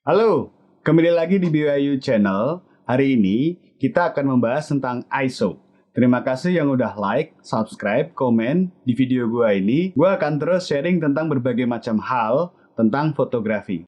Halo, kembali lagi di BYU Channel. Hari ini kita akan membahas tentang ISO. Terima kasih yang udah like, subscribe, komen di video gua ini. Gua akan terus sharing tentang berbagai macam hal tentang fotografi.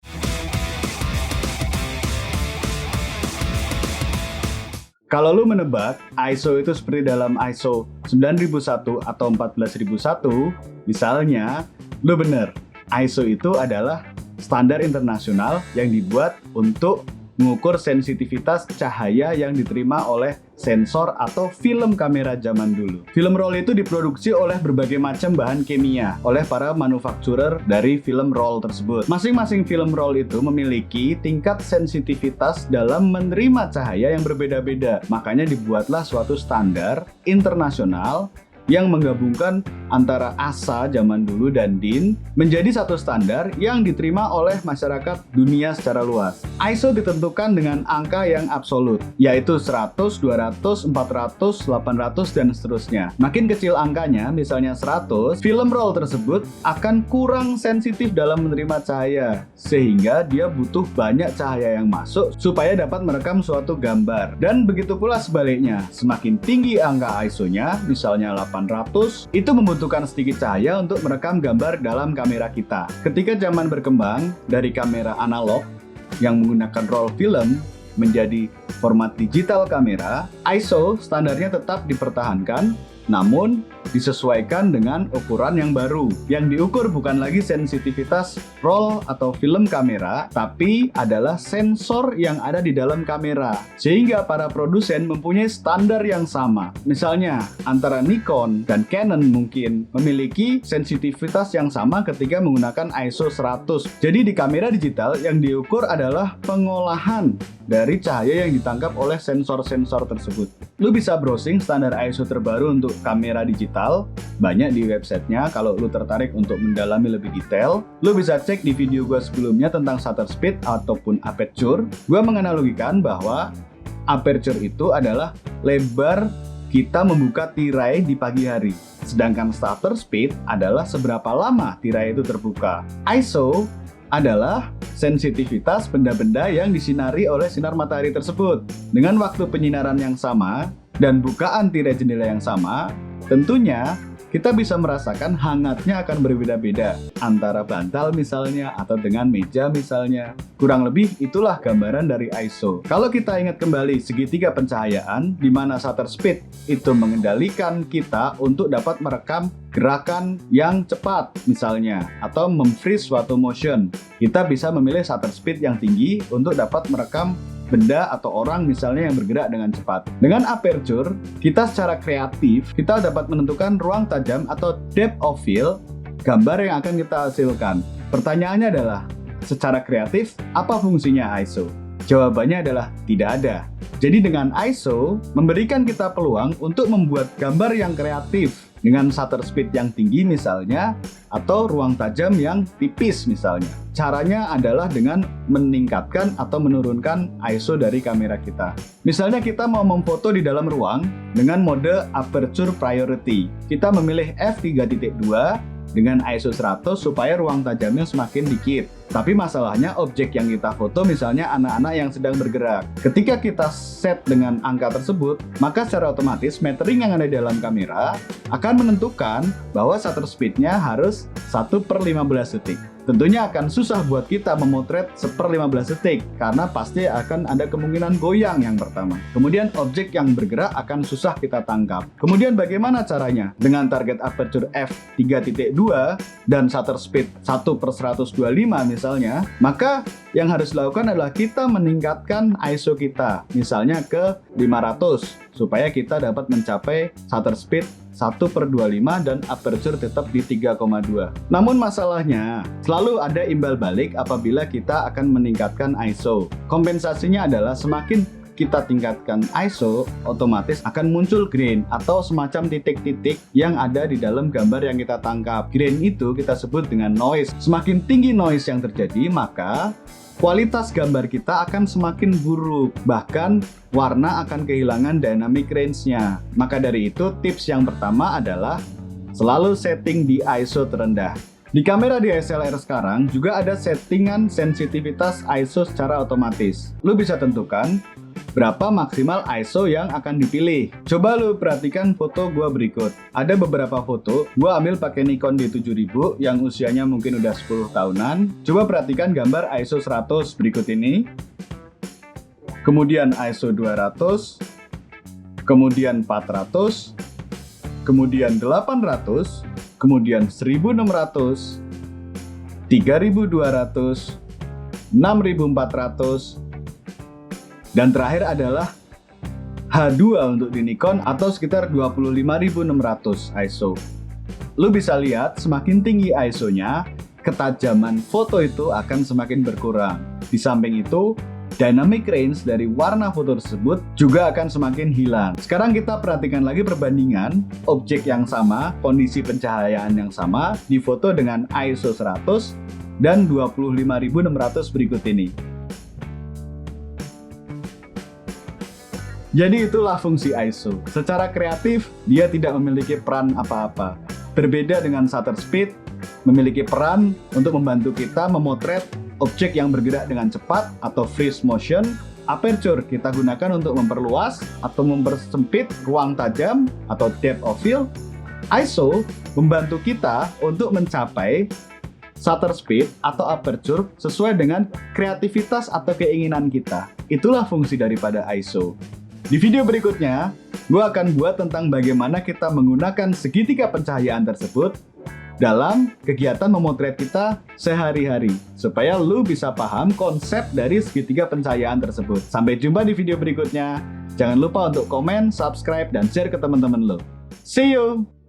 Kalau lu menebak ISO itu seperti dalam ISO 9001 atau 14001, misalnya, lu bener. ISO itu adalah standar internasional yang dibuat untuk mengukur sensitivitas cahaya yang diterima oleh sensor atau film kamera zaman dulu. Film roll itu diproduksi oleh berbagai macam bahan kimia oleh para manufakturer dari film roll tersebut. Masing-masing film roll itu memiliki tingkat sensitivitas dalam menerima cahaya yang berbeda-beda. Makanya dibuatlah suatu standar internasional yang menggabungkan antara ASA zaman dulu dan DIN menjadi satu standar yang diterima oleh masyarakat dunia secara luas. ISO ditentukan dengan angka yang absolut, yaitu 100, 200, 400, 800, dan seterusnya. Makin kecil angkanya, misalnya 100, film roll tersebut akan kurang sensitif dalam menerima cahaya, sehingga dia butuh banyak cahaya yang masuk supaya dapat merekam suatu gambar. Dan begitu pula sebaliknya, semakin tinggi angka ISO-nya, misalnya 800, itu membutuhkan sedikit cahaya untuk merekam gambar dalam kamera kita. Ketika zaman berkembang dari kamera analog yang menggunakan roll film menjadi format digital kamera, ISO standarnya tetap dipertahankan, namun disesuaikan dengan ukuran yang baru. Yang diukur bukan lagi sensitivitas roll atau film kamera, tapi adalah sensor yang ada di dalam kamera. Sehingga para produsen mempunyai standar yang sama. Misalnya, antara Nikon dan Canon mungkin memiliki sensitivitas yang sama ketika menggunakan ISO 100. Jadi di kamera digital yang diukur adalah pengolahan dari cahaya yang ditangkap oleh sensor-sensor tersebut. Lu bisa browsing standar ISO terbaru untuk kamera digital, banyak di websitenya. Kalau lu tertarik untuk mendalami lebih detail, lu bisa cek di video gue sebelumnya tentang shutter speed ataupun aperture. Gue menganalogikan bahwa aperture itu adalah lebar kita membuka tirai di pagi hari, sedangkan shutter speed adalah seberapa lama tirai itu terbuka. ISO adalah sensitivitas benda-benda yang disinari oleh sinar matahari tersebut. Dengan waktu penyinaran yang sama dan bukaan tirai jendela yang sama, tentunya kita bisa merasakan hangatnya akan berbeda-beda antara bantal misalnya atau dengan meja misalnya. Kurang lebih itulah gambaran dari ISO. Kalau kita ingat kembali segitiga pencahayaan di mana shutter speed itu mengendalikan kita untuk dapat merekam gerakan yang cepat misalnya atau memfreeze suatu motion. Kita bisa memilih shutter speed yang tinggi untuk dapat merekam benda atau orang misalnya yang bergerak dengan cepat. Dengan aperture, kita secara kreatif, kita dapat menentukan ruang tajam atau depth of field gambar yang akan kita hasilkan. Pertanyaannya adalah, secara kreatif, apa fungsinya ISO? Jawabannya adalah tidak ada. Jadi dengan ISO, memberikan kita peluang untuk membuat gambar yang kreatif dengan shutter speed yang tinggi misalnya, atau ruang tajam yang tipis misalnya. Caranya adalah dengan meningkatkan atau menurunkan ISO dari kamera kita. Misalnya kita mau memfoto di dalam ruang dengan mode aperture priority. Kita memilih f3.2 dengan ISO 100 supaya ruang tajamnya semakin dikit. Tapi masalahnya objek yang kita foto misalnya anak-anak yang sedang bergerak. Ketika kita set dengan angka tersebut, maka secara otomatis metering yang ada di dalam kamera akan menentukan bahwa shutter speednya harus 1/15 detik. Tentunya akan susah buat kita memotret 1/15 detik karena pasti akan ada kemungkinan goyang yang pertama. Kemudian objek yang bergerak akan susah kita tangkap. Kemudian bagaimana caranya? Dengan target aperture f3.2 dan shutter speed 1/125 misalnya, maka yang harus dilakukan adalah kita meningkatkan ISO kita misalnya ke 500 supaya kita dapat mencapai shutter speed 1/25 dan aperture tetap di 3,2. Namun masalahnya, selalu ada imbal balik apabila kita akan meningkatkan ISO. Kompensasinya adalah semakin kita tingkatkan ISO, otomatis akan muncul grain atau semacam titik-titik yang ada di dalam gambar yang kita tangkap. Grain itu kita sebut dengan noise. Semakin tinggi noise yang terjadi, maka kualitas gambar kita akan semakin buruk, bahkan warna akan kehilangan dynamic range-nya. Maka dari itu tips yang pertama adalah selalu setting di ISO terendah. Di kamera DSLR sekarang juga ada settingan sensitivitas ISO secara otomatis. Lu bisa tentukan berapa maksimal ISO yang akan dipilih. Coba lu perhatikan foto gua berikut. Ada beberapa foto gua ambil pakai Nikon D7000 yang usianya mungkin udah 10 tahunan. Coba perhatikan gambar ISO 100 berikut ini. Kemudian ISO 200, kemudian 400, kemudian 800, kemudian 1600, 3200, 6400, dan terakhir adalah H2 untuk di Nikon atau sekitar 25600 ISO. Lu bisa lihat semakin tinggi ISO-nya, ketajaman foto itu akan semakin berkurang. Di samping itu, dynamic range dari warna foto tersebut juga akan semakin hilang. Sekarang kita perhatikan lagi perbandingan objek yang sama, kondisi pencahayaan yang sama di foto dengan ISO 100 dan 25600 berikut ini. Jadi itulah fungsi ISO. Secara kreatif, dia tidak memiliki peran apa-apa. Berbeda dengan shutter speed, memiliki peran untuk membantu kita memotret objek yang bergerak dengan cepat atau freeze motion. Aperture kita gunakan untuk memperluas atau mempersempit ruang tajam atau depth of field. ISO membantu kita untuk mencapai shutter speed atau aperture sesuai dengan kreativitas atau keinginan kita. Itulah fungsi daripada ISO. Di video berikutnya, gue akan buat tentang bagaimana kita menggunakan segitiga pencahayaan tersebut dalam kegiatan memotret kita sehari-hari, supaya lu bisa paham konsep dari segitiga pencahayaan tersebut. Sampai jumpa di video berikutnya. Jangan lupa untuk komen, subscribe, dan share ke teman-teman lu. See you!